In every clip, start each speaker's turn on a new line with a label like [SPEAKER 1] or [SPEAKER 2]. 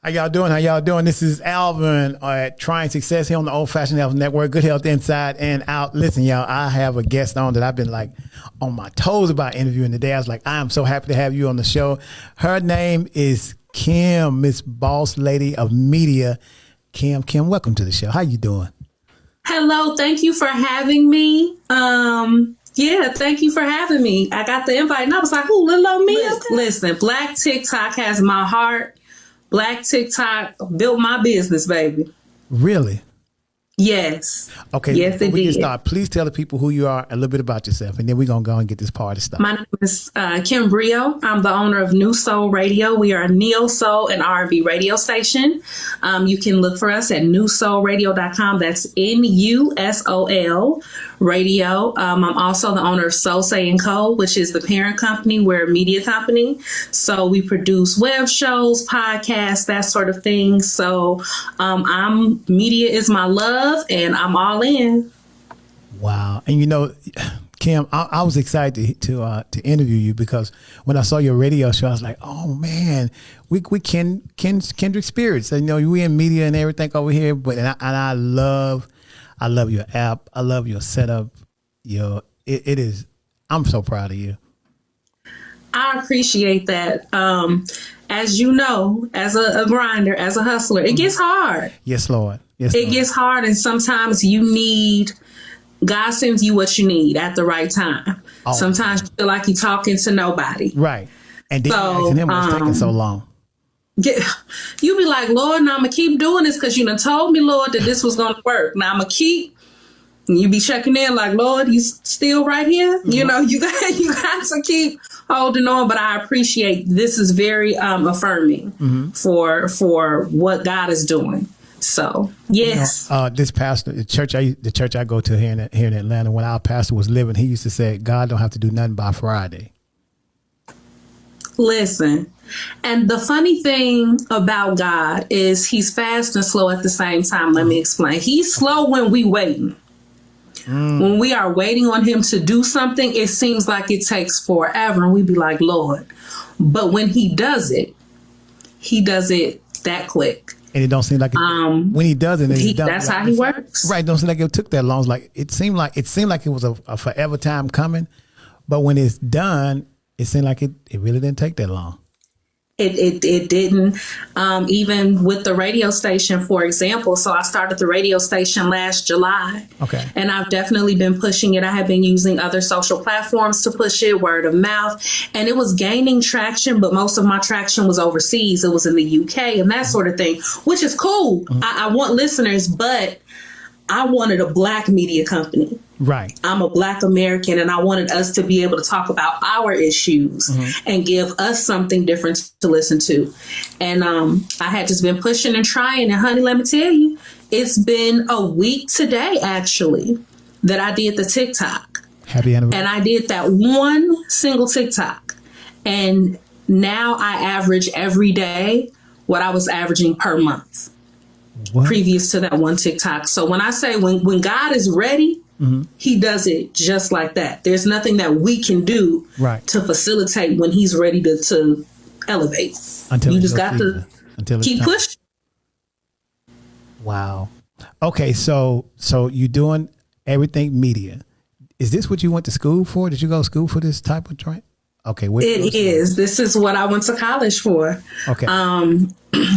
[SPEAKER 1] How y'all doing? How y'all doing? This is Alvin at Trying Success here on the Old Fashioned Health Network. Good health inside and out. Listen, y'all, I have a guest on that I've been like on my toes about interviewing today. I was like, I am so happy to have you on the show. Her name is Kim, Miss Boss Lady of Media. Kim, welcome to the show. How you doing?
[SPEAKER 2] Hello. Thank you for having me. Yeah, thank you for having me. I got the invite and I was like, ooh, little old me. Listen, Black TikTok has my heart. Black TikTok built my business, baby.
[SPEAKER 1] Really?
[SPEAKER 2] Yes.
[SPEAKER 1] Okay.
[SPEAKER 2] Yes, it
[SPEAKER 1] we
[SPEAKER 2] did.
[SPEAKER 1] Can start. Please tell the people who you are, a little bit about yourself, and then we're going to go and get this party started.
[SPEAKER 2] My name is Kim Brio. I'm the owner of NuSol Radio. We are a neo-soul and R&B radio station. You can look for us at NuSolRadio.com. That's NuSol Radio. I'm also the owner of Soul Say & Co., which is the parent company. We're a media company. So we produce web shows, podcasts, that sort of thing. So media is my love, and I'm all in.
[SPEAKER 1] Wow. And you know, Kim, I was excited to interview you because when I saw your radio show, I was like, oh man, we kindred spirits. And, you know, we in media and everything over here, but I love your app. I love your setup. It is. I'm so proud of you.
[SPEAKER 2] I appreciate that. As you know, as a grinder, as a hustler, it gets hard.
[SPEAKER 1] Yes, Lord. Yes,
[SPEAKER 2] it
[SPEAKER 1] Lord.
[SPEAKER 2] gets hard, and sometimes God sends you what you need at the right time. Oh. Sometimes you feel like you're talking to nobody.
[SPEAKER 1] Right. And then asking him what's taking so long.
[SPEAKER 2] You be like, Lord, now I'm going to keep doing this because you done told me, Lord, that this was going to work. Now I'm going to keep. And you be checking in like, Lord, you still right here? Mm-hmm. You know, you got to keep holding on. But I appreciate this is very affirming for what God is doing. So, yes.
[SPEAKER 1] You know, this pastor, the church I go to here in Atlanta, when our pastor was living, he used to say, God don't have to do nothing by Friday.
[SPEAKER 2] Listen, and the funny thing about God is he's fast and slow at the same time. Let me explain. He's slow when we waiting. When we are waiting on him to do something, it seems like it takes forever. And we be like, Lord. But when he does it that quick.
[SPEAKER 1] And it don't seem like when he does it,
[SPEAKER 2] that's how he works.
[SPEAKER 1] Right. It don't seem like it took that long. It's like it seemed like it was a forever time coming. But when it's done, it seemed like it really didn't take that long.
[SPEAKER 2] It didn't, even with the radio station, for example. So I started the radio station last July. Okay. And I've definitely been pushing it. I have been using other social platforms to push it, word of mouth. And it was gaining traction, but most of my traction was overseas. It was in the UK and that sort of thing, which is cool. Mm-hmm. I want listeners, but I wanted a Black media company.
[SPEAKER 1] Right.
[SPEAKER 2] I'm a Black American, and I wanted us to be able to talk about our issues and give us something different to listen to. And I had just been pushing and trying. And honey, let me tell you, it's been a week today, actually, that I did the TikTok.
[SPEAKER 1] Happy anniversary.
[SPEAKER 2] And I did that one single TikTok. And now I average every day what I was averaging per month. What? Previous to that one TikTok. So when I say when God is ready, he does it just like that. There's nothing that we can do to facilitate when he's ready to elevate. Until you just got to keep pushing.
[SPEAKER 1] Wow. Okay, so you're doing everything media. Is this what you went to school for? Did you go to school for this type of training? Okay.
[SPEAKER 2] It is. This is what I went to college for. Okay.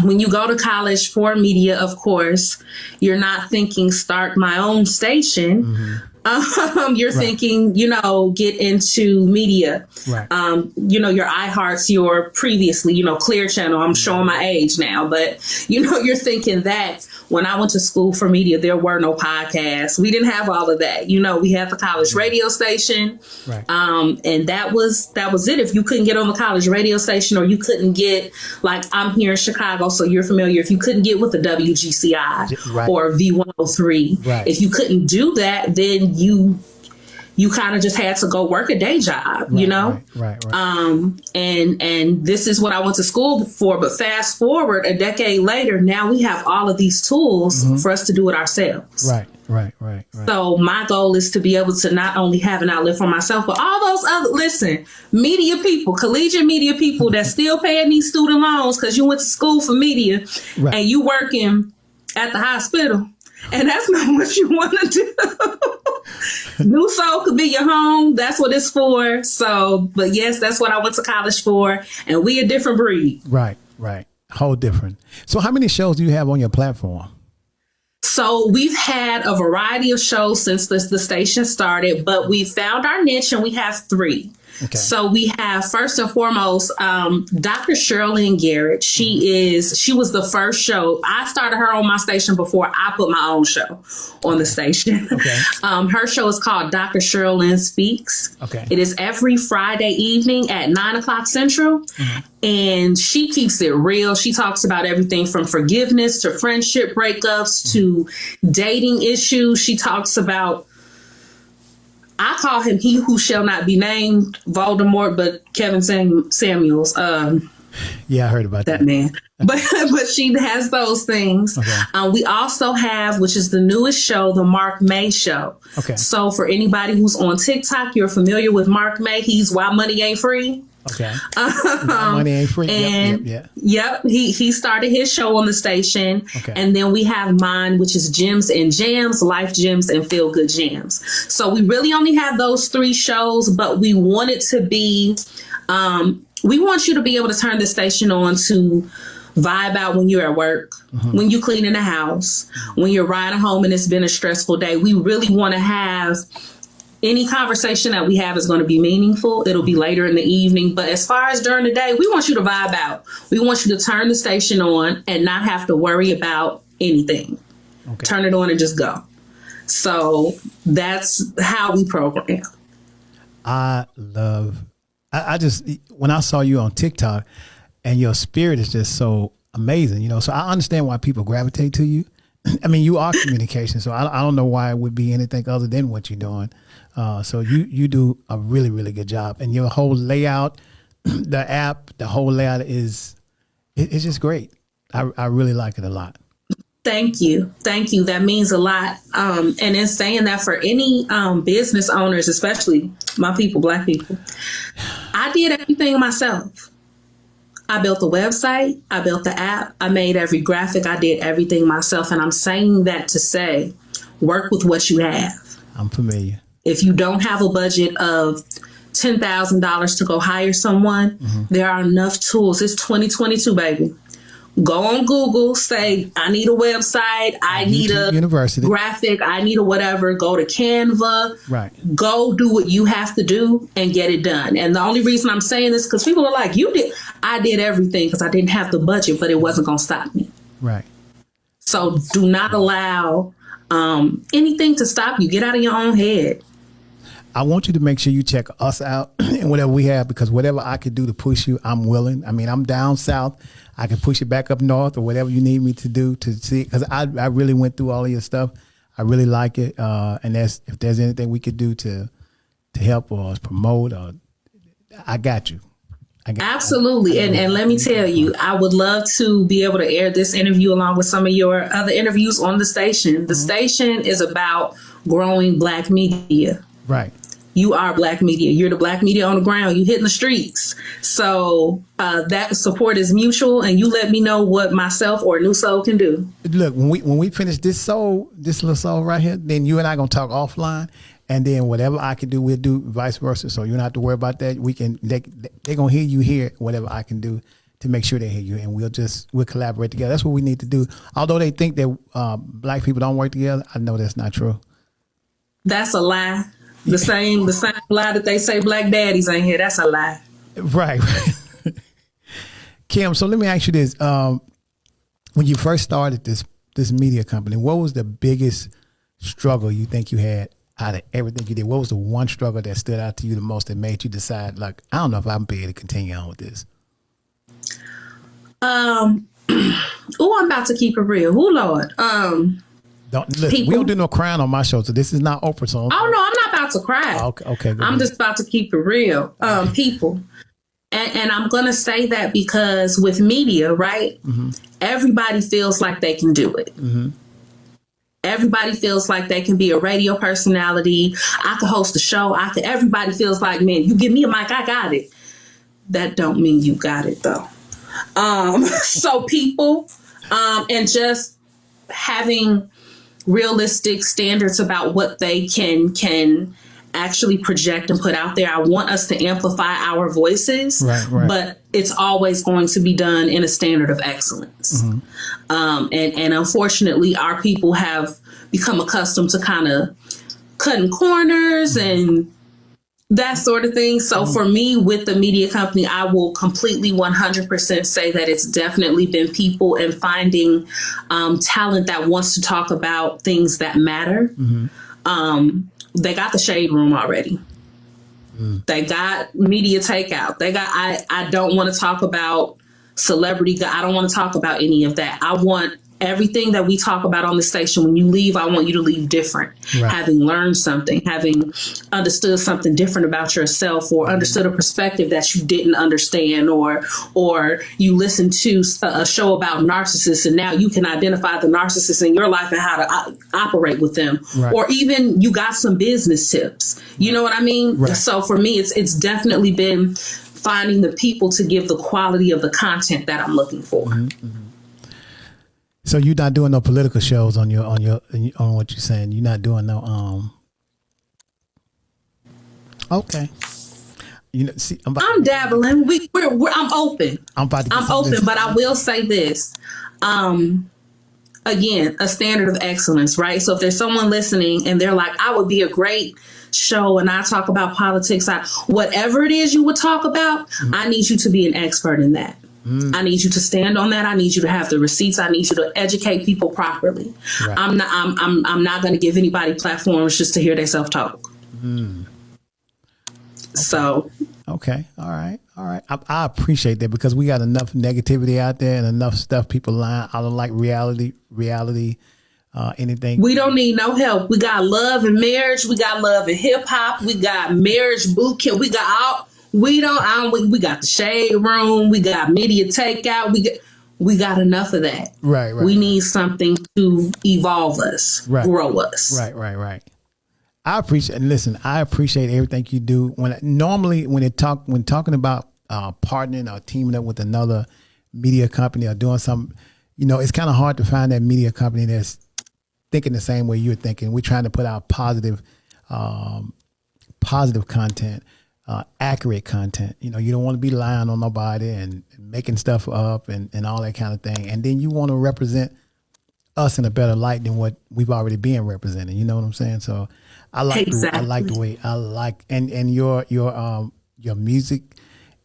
[SPEAKER 2] When you go to college for media, of course, you're not thinking start my own station. You're thinking, get into media. Right. Your iHearts, your previously, Clear Channel. I'm showing my age now, but you're thinking that when I went to school for media, there were no podcasts. We didn't have all of that. We had the college radio station. Right. And that was it. If you couldn't get on the college radio station, or you couldn't get, like, I'm here in Chicago, so you're familiar. If you couldn't get with the WGCI or V103, if you couldn't do that, then you you kind of just had to go work a day job,
[SPEAKER 1] right,
[SPEAKER 2] you know?
[SPEAKER 1] Right.
[SPEAKER 2] And this is what I went to school for. But fast forward a decade later, now we have all of these tools for us to do it ourselves.
[SPEAKER 1] Right.
[SPEAKER 2] So my goal is to be able to not only have an outlet for myself, but all those other, media people, collegiate media people that still paying these student loans because you went to school for media and you working at the hospital. And that's not what you want to do. NuSol could be your home. That's what it's for. So, but yes, that's what I went to college for. And we a different breed.
[SPEAKER 1] Right. Whole different. So how many shows do you have on your platform?
[SPEAKER 2] So we've had a variety of shows since the station started, but we found our niche and we have 3. Okay. So we have, first and foremost, Dr. Sherilyn Garrett. She was the first show. I started her on my station before I put my own show on the station. Okay. Her show is called Dr. Sherilyn Speaks. Okay. It is every Friday evening at 9:00 Central. Mm-hmm. And she keeps it real. She talks about everything from forgiveness to friendship breakups to dating issues. She talks about, I call him he who shall not be named, Voldemort, but Kevin Samuels.
[SPEAKER 1] Yeah, I heard about that
[SPEAKER 2] man. But she has those things. Okay. We also have, which is the newest show, the Mark May Show. Okay. So for anybody who's on TikTok, you're familiar with Mark May. He's Why Money Ain't Free. Okay. Money ain't free. And yep. He started his show on the station. Okay. And then we have mine, which is Gems and Jams, Life Gems and Feel Good Jams. So we really only have those 3 shows, but we want it to be, we want you to be able to turn the station on to vibe out when you're at work, when you're cleaning the house, when you're riding home and it's been a stressful day. We really want to have any conversation that we have is going to be meaningful. It'll be later in the evening. But as far as during the day, we want you to vibe out. We want you to turn the station on and not have to worry about anything. Okay. Turn it on and just go. So that's how we program.
[SPEAKER 1] I just, when I saw you on TikTok and your spirit is just so amazing, you know, so I understand why people gravitate to you. I mean, you are communication, so I don't know why it would be anything other than what you're doing. So you do a really, really good job. And your whole layout, the app, the whole layout it's just great. I really like it a lot.
[SPEAKER 2] Thank you. That means a lot. And in saying that, for any business owners, especially my people, Black people, I did everything myself. I built the website. I built the app. I made every graphic. I did everything myself. And I'm saying that to say, work with what you have.
[SPEAKER 1] I'm familiar.
[SPEAKER 2] If you don't have a budget of $10,000 to go hire someone, there are enough tools. It's 2022, baby. Go on Google, say, I need a website, I need a graphic, I need a whatever. Go to Canva. Right. Go do what you have to do and get it done. And the only reason I'm saying this because people are like, I did everything because I didn't have the budget, but it wasn't going to stop me. Right. So do not allow anything to stop you. Get out of your own head.
[SPEAKER 1] I want you to make sure you check us out and whatever we have, because whatever I could do to push you, I'm willing. I mean, I'm down south. I can push it back up north or whatever you need me to do to see, because I really went through all of your stuff. I really like it. And if there's anything we could do to help or promote, I got you.
[SPEAKER 2] Absolutely. And let me tell you, I would love to be able to air this interview along with some of your other interviews on the station. The station is about growing Black media. Right. You are Black media. You're the Black media on the ground. You hitting the streets. So that support is mutual. And you let me know what myself or NuSol can do. Look,
[SPEAKER 1] when we finish this little soul right here, then you and I gonna talk offline. And then whatever I can do, we'll do vice versa. So you don't have to worry about that. They're gonna hear you here, whatever I can do to make sure they hear you, and we'll collaborate together. That's what we need to do. Although they think that Black people don't work together, I know that's not true.
[SPEAKER 2] That's a lie. The same lie that they say Black daddies ain't here. That's a lie.
[SPEAKER 1] Right. Kim, so let me ask you this. When you first started this media company, what was the biggest struggle you think you had out of everything you did? What was the one struggle that stood out to you the most that made you decide, like, I don't know if I'm able to continue on with this? I'm
[SPEAKER 2] about to keep it real. Lord.
[SPEAKER 1] We don't do no crying on my show, so this is not Oprah song.
[SPEAKER 2] Oh no, I'm not about to cry.
[SPEAKER 1] Okay.
[SPEAKER 2] I'm just about to keep it real. People. And I'm going to say that because with media, right? Mm-hmm. Everybody feels like they can do it. Mm-hmm. Everybody feels like they can be a radio personality. I could host a show. Everybody feels like, man, you give me a mic, I got it. That don't mean you got it though. So people, and just having realistic standards about what they can actually project and put out there. I want us to amplify our voices, right. But it's always going to be done in a standard of excellence. Mm-hmm. And unfortunately, our people have become accustomed to kind of cutting corners and that sort of thing. So for me, with the media company, I will completely 100% say that it's definitely been people and finding talent that wants to talk about things that matter. Mm-hmm. They got the shade room already. They got media takeout. They got, I don't want to talk about celebrity. I don't want to talk about any of that. I want everything that we talk about on the station. When you leave, I want you to leave different, right. Having learned something, having understood something different about yourself, or understood a perspective that you didn't understand, or you listened to a show about narcissists and now you can identify the narcissist in your life and how to operate with them, right. Or even you got some business tips. You know what I mean? Right. So for me, it's definitely been finding the people to give the quality of the content that I'm looking for. Mm-hmm.
[SPEAKER 1] So you're not doing no political shows on what you're saying. You're not doing no Okay. You know, see,
[SPEAKER 2] I'm dabbling. I'm open. I'm open, but I will say this. Again, a standard of excellence, right? So if there's someone listening and they're like, I would be a great show and I talk about politics, whatever it is you would talk about, mm-hmm. I need you to be an expert in that. I need you to stand on that. I need you to have the receipts. I need you to educate people properly. Right. I'm not going to give anybody platforms just to hear they self-talk. Okay. So.
[SPEAKER 1] Okay. All right. I appreciate that, because we got enough negativity out there and enough stuff people lying. I don't like reality, anything.
[SPEAKER 2] We don't need no help. We got love and marriage. We got love and hip hop. We got marriage boot camp. We got all. We got the shade room. We got media takeout. We got enough of that.
[SPEAKER 1] Right.
[SPEAKER 2] We need something to evolve us, right. Grow us.
[SPEAKER 1] Right. I appreciate everything you do. When talking about partnering or teaming up with another media company or doing something, it's kind of hard to find that media company that's thinking the same way you're thinking. We're trying to put out positive content. Accurate content. You don't want to be lying on nobody and making stuff up and all that kind of thing. And then you want to represent us in a better light than what we've already been represented. You know what I'm saying? So I like the way and your music.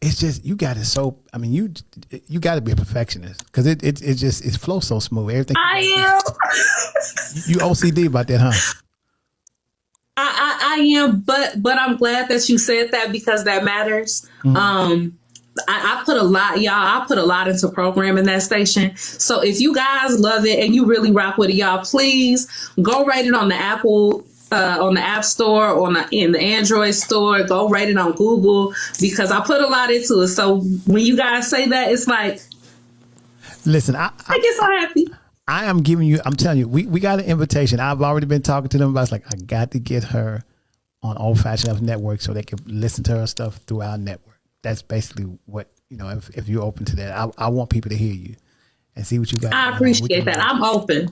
[SPEAKER 1] It's just, you got it so. I mean, you got to be a perfectionist, because it flows so smooth. Everything.
[SPEAKER 2] I am.
[SPEAKER 1] You OCD about that, huh?
[SPEAKER 2] I am, but I'm glad that you said that, because that matters. Mm-hmm. I put a lot, y'all. I put a lot into programming that station. So if you guys love it and you really rock with it, y'all, please go rate it on the Apple, on the App Store, or in the Android store. Go rate it on Google, because I put a lot into it. So when you guys say that, it's like,
[SPEAKER 1] listen,
[SPEAKER 2] I get so happy.
[SPEAKER 1] I'm telling you, we got an invitation. I've already been talking to them about, it's like, I got to get her on Old Fashioned Up Network so they can listen to her stuff through our network. That's basically what, if you're open to that, I want people to hear you and see what you got.
[SPEAKER 2] I appreciate that. I'm open.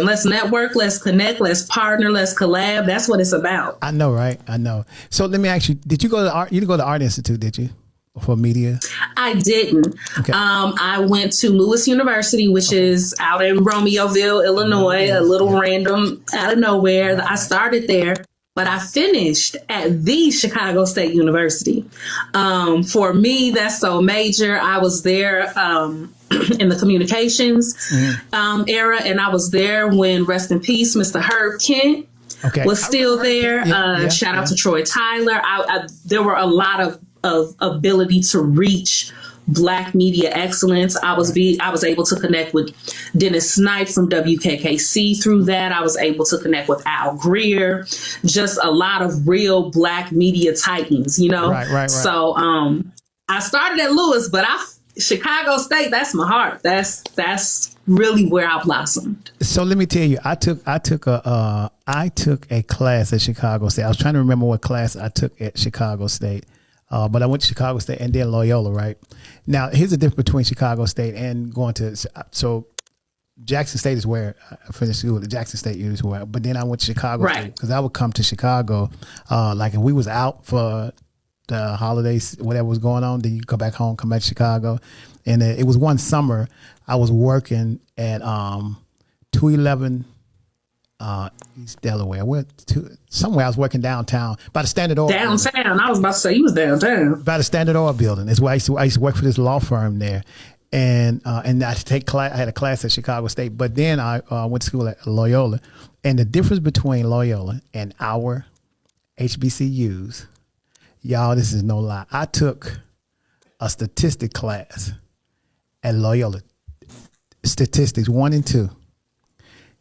[SPEAKER 2] Let's network, let's connect, let's partner, let's collab. That's what it's about.
[SPEAKER 1] I know, right? I know. So let me ask you, did you go to you didn't go to Art Institute, did you? For media?
[SPEAKER 2] I didn't. Okay. I went to Lewis University, which is out in Romeoville, Illinois, a little random out of nowhere. I started there, but I finished at the Chicago State University. For me, that's so major. I was there in the communications era, and I was there when, rest in peace, Mr. Herb Kent was still there. Shout out to Troy Tyler. There were a lot of ability to reach Black media excellence. I was able to connect with Dennis Snipes from WKKC through that. I was able to connect with Al Greer, just a lot of real Black media titans, you know?
[SPEAKER 1] Right.
[SPEAKER 2] So I started at Lewis, but Chicago State, that's my heart. That's really where I blossomed.
[SPEAKER 1] So let me tell you, I took a class at Chicago State. I was trying to remember what class I took at Chicago State. But I went to Chicago State and then Loyola, right? Now, here's the difference between Chicago State and going to, so Jackson State is where I finished school. The Jackson State is where, but then I went to Chicago State because I would come to Chicago, like if we was out for the holidays, whatever was going on, then you go back home, come back to Chicago. And it was one summer I was working at 211 East Delaware. Somewhere I was working downtown by the Standard Oil.
[SPEAKER 2] Downtown.
[SPEAKER 1] Building.
[SPEAKER 2] I was about to say you was downtown.
[SPEAKER 1] By the Standard Oil building. That's where I used to work for this law firm there. And I had a class at Chicago State, but then I went to school at Loyola. And the difference between Loyola and our HBCUs, y'all, this is no lie. I took a statistics class at Loyola. Statistics 1 and 2.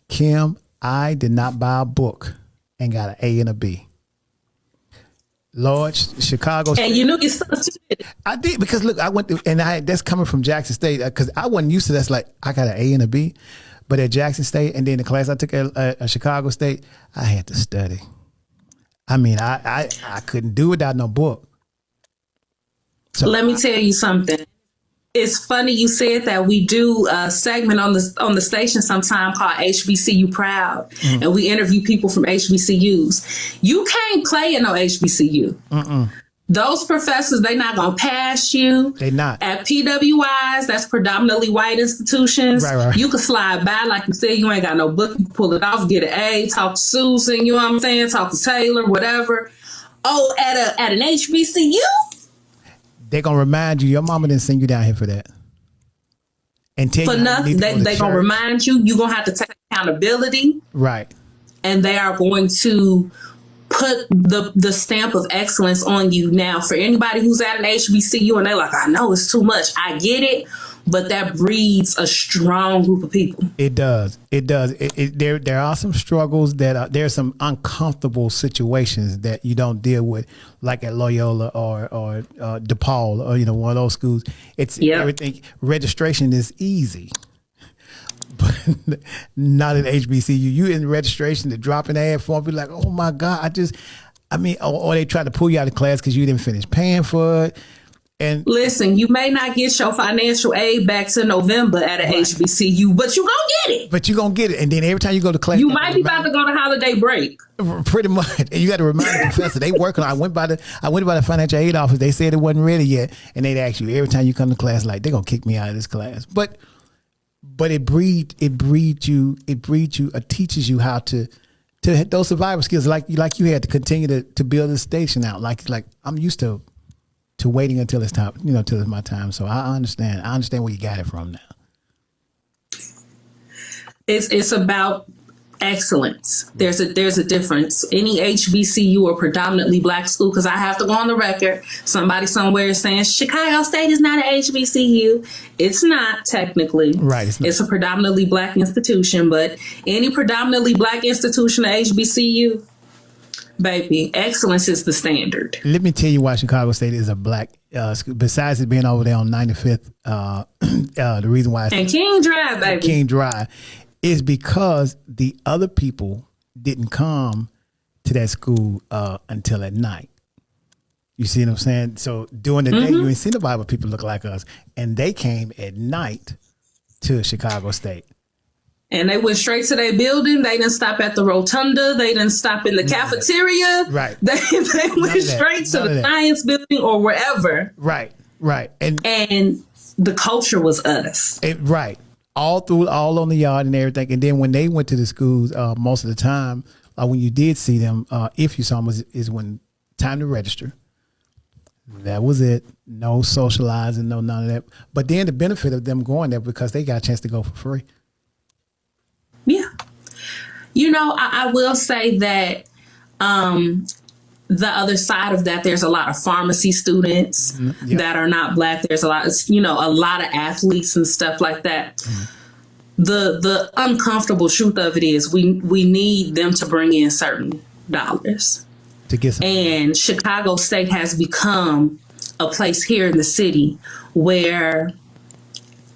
[SPEAKER 1] Kim, I did not buy a book and got an A and a B. Lord, Chicago State.
[SPEAKER 2] And you knew your stuff too.
[SPEAKER 1] I did, because look, I went through, and that's coming from Jackson State, because I wasn't used to that's like, I got an A and a B. But at Jackson State, and then the class I took at Chicago State, I had to study. I mean, I couldn't do without no book. So
[SPEAKER 2] let me tell you something. It's funny you said that. We do a segment on the station sometime called HBCU Proud, and we interview people from HBCUs. You can't play in no HBCU.
[SPEAKER 1] Mm-mm.
[SPEAKER 2] Those professors, they're not going to pass you.
[SPEAKER 1] They not.
[SPEAKER 2] At PWIs, that's predominantly white institutions.
[SPEAKER 1] Right.
[SPEAKER 2] You can slide by, like you said, you ain't got no book. You pull it off, get an A, talk to Susan, you know what I'm saying? Talk to Taylor, whatever. Oh, at an HBCU?
[SPEAKER 1] They're going to remind you, your mama didn't send you down here for that. And tell
[SPEAKER 2] for
[SPEAKER 1] you
[SPEAKER 2] nothing. They're going to remind you, you're going to have to take accountability.
[SPEAKER 1] Right.
[SPEAKER 2] And they are going to put the stamp of excellence on you. Now, for anybody who's at an HBCU and they're like, I know it's too much. I get it. But that breeds a strong group of people. It does.
[SPEAKER 1] There are some struggles there are some uncomfortable situations that you don't deal with, like at Loyola or DePaul or one of those schools. It's everything. Registration is easy, but not at HBCU. You in registration to drop an ad form, be like, oh my God, or they try to pull you out of class because you didn't finish paying for it. And
[SPEAKER 2] listen, you may not get your financial aid back to November at a HBCU, but you're going to get it. And then every time you go to class, you might be about to go to holiday break.
[SPEAKER 1] Pretty much. And you got to remind the professor, they working on, I went by the financial aid office. They said it wasn't ready yet. And they'd ask you every time you come to class, like, they're going to kick me out of this class. But it teaches you how to those survival skills, like you had to continue to build a station out. Like I'm used to waiting until it's time, till it's my time. So I understand where you got it from now.
[SPEAKER 2] It's about excellence. There's a difference. Any HBCU or predominantly black school, because I have to go on the record, somebody somewhere is saying Chicago State is not an HBCU. It's not technically.
[SPEAKER 1] Right.
[SPEAKER 2] It's a predominantly black institution, but any predominantly black institution or HBCU, baby, excellence is the standard.
[SPEAKER 1] Let me tell you why Chicago State is a black school. Besides it being over there on 95th, the reason why
[SPEAKER 2] and King Drive, baby.
[SPEAKER 1] King Drive is because the other people didn't come to that school until at night. You see what I'm saying? So during the day, you ain't seen nobody but people look like us, and they came at night to Chicago State.
[SPEAKER 2] And they went straight to their building. They didn't stop at the rotunda. They didn't stop in the cafeteria.
[SPEAKER 1] Right.
[SPEAKER 2] They went straight to the science building or wherever.
[SPEAKER 1] Right. And
[SPEAKER 2] the culture was us.
[SPEAKER 1] Right. All on the yard and everything. And then when they went to the schools, most of the time, when you did see them, if you saw them, is when time to register. That was it. No socializing, no none of that. But then the benefit of them going there, because they got a chance to go for free.
[SPEAKER 2] Yeah. I will say that the other side of that, there's a lot of pharmacy students that are not Black. There's a lot of athletes and stuff like that. The uncomfortable truth of it is we need them to bring in certain dollars
[SPEAKER 1] to get some.
[SPEAKER 2] And Chicago State has become a place here in the city where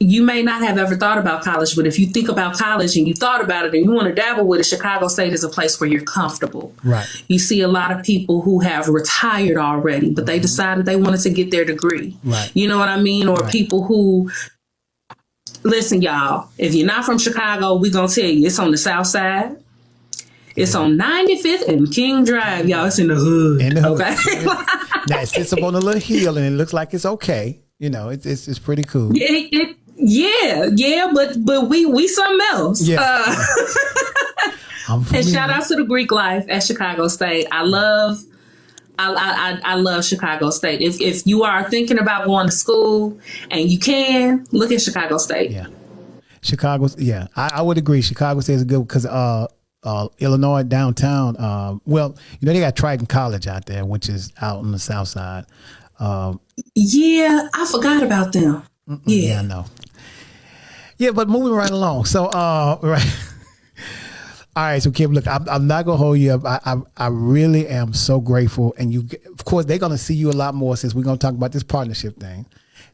[SPEAKER 2] you may not have ever thought about college, but if you think about college and you thought about it and you want to dabble with it, Chicago State is a place where you're comfortable.
[SPEAKER 1] Right.
[SPEAKER 2] You see a lot of people who have retired already, but they decided they wanted to get their degree.
[SPEAKER 1] Right.
[SPEAKER 2] You know what I mean? Or people who, listen, y'all, if you're not from Chicago, we're going to tell you, it's on the south side. It's on 95th and King Drive, y'all. It's in the hood. Okay.
[SPEAKER 1] Now, it sits up on a little hill and it looks like it's okay. You know, it's pretty cool.
[SPEAKER 2] Yeah, but we something else.
[SPEAKER 1] Yeah.
[SPEAKER 2] And shout out to the Greek life at Chicago State. I love Chicago State. If you are thinking about going to school and you can, look at Chicago State.
[SPEAKER 1] Yeah, I would agree. Chicago State is good because Illinois downtown. Well, they got Triton College out there, which is out on the south side.
[SPEAKER 2] Yeah, I forgot about them.
[SPEAKER 1] Yeah, I know. Yeah, but moving right along. So, right. All right, so Kim, look, I'm not gonna hold you up. I really am so grateful, and of course, they're gonna see you a lot more since we're gonna talk about this partnership thing.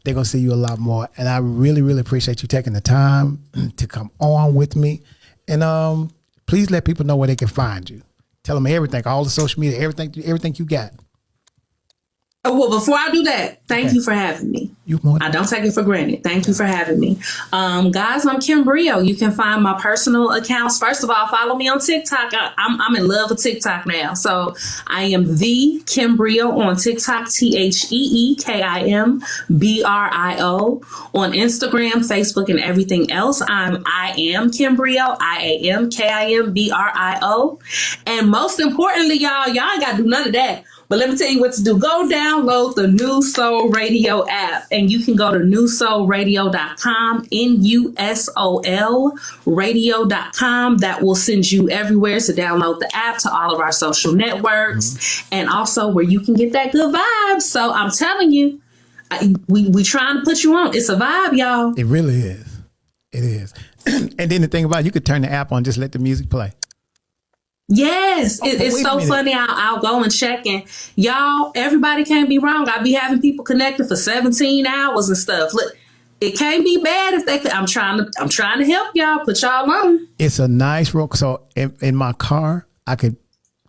[SPEAKER 1] They're gonna see you a lot more, and I really, really appreciate you taking the time to come on with me. And please let people know where they can find you. Tell them everything, all the social media, everything you got.
[SPEAKER 2] Oh, well, before I do that, thank you for having me. I don't take it for granted. Thank you for having me. Guys, I'm Kim Brio. You can find my personal accounts. First of all, follow me on TikTok. I'm in love with TikTok now. So I am the Kim Brio on TikTok, TheeKimbrio. On Instagram, Facebook, and everything else. I am Kim Brio, IAMKIMBRIO. And most importantly, y'all ain't got to do none of that. But let me tell you what to do. Go download the NuSol Radio app, and you can go to NuSolRadio.com, NuSol Radio.com. That will send you everywhere to download the app, to all of our social networks, and also where you can get that good vibe. So I'm telling you, we trying to put you on. It's a vibe, y'all.
[SPEAKER 1] It really is. It is. And then the thing about it, you could turn the app on, just let the music play.
[SPEAKER 2] Yes, it's so funny. I'll go and check, and y'all, everybody can't be wrong. I be having people connected for 17 hours and stuff. Look, it can't be bad if they could. I'm trying to help y'all, put y'all on.
[SPEAKER 1] It's a nice road. So in my car, I could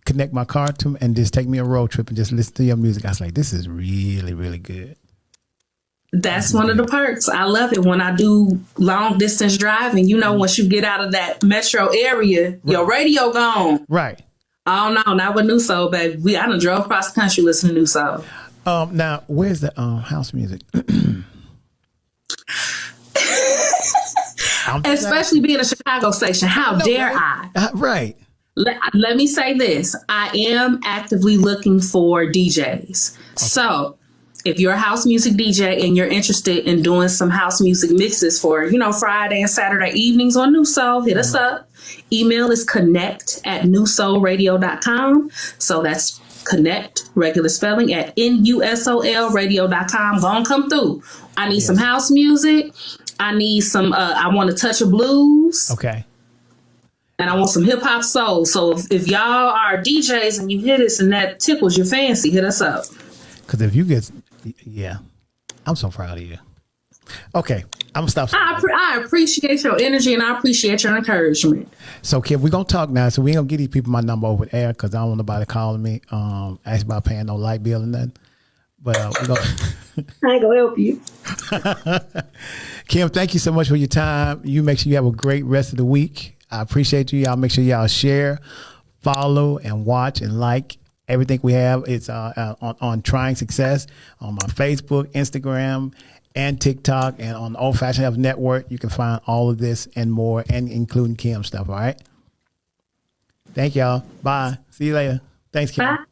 [SPEAKER 1] connect my car to them and just take me a road trip and just listen to your music. I was like, this is really, really good.
[SPEAKER 2] That's one of the perks. I love it when I do long distance driving. Once you get out of that metro area, your radio gone.
[SPEAKER 1] Right.
[SPEAKER 2] Oh no, not with NuSol, baby. I done drove across the country listening to NuSol.
[SPEAKER 1] Now, where's the house music?
[SPEAKER 2] Especially being a Chicago station. How dare I?
[SPEAKER 1] Right.
[SPEAKER 2] Let me say this. I am actively looking for DJs. Okay. So if you're a house music DJ and you're interested in doing some house music mixes for, Friday and Saturday evenings on NuSol, hit us up. Email is connect@NuSolRadio.com. So that's connect, regular spelling, at NuSolRadio.com. Go and come through. I need some house music. I need some, I want a touch of blues.
[SPEAKER 1] Okay.
[SPEAKER 2] And I want some hip hop soul. So if y'all are DJs and you hit us and that tickles your fancy, hit us up.
[SPEAKER 1] Because if you get, I'm so proud of you. Okay, I'm gonna stop.
[SPEAKER 2] I appreciate your energy and I appreciate your encouragement.
[SPEAKER 1] So, Kim, we're gonna talk now. So we ain't gonna give these people my number over the air because I don't want nobody calling me, ask about paying no light bill and nothing. But we're gonna.
[SPEAKER 2] I ain't gonna help you.
[SPEAKER 1] Kim, thank you so much for your time. You make sure you have a great rest of the week. I appreciate you. Y'all make sure y'all share, follow, and watch and like everything we have. It's on Trying Success on my Facebook, Instagram, and TikTok, and on the Old Fashioned Health Network. You can find all of this and more, and including Kim stuff. All right. Thank y'all. Bye. See you later. Thanks, Kim.
[SPEAKER 2] Bye.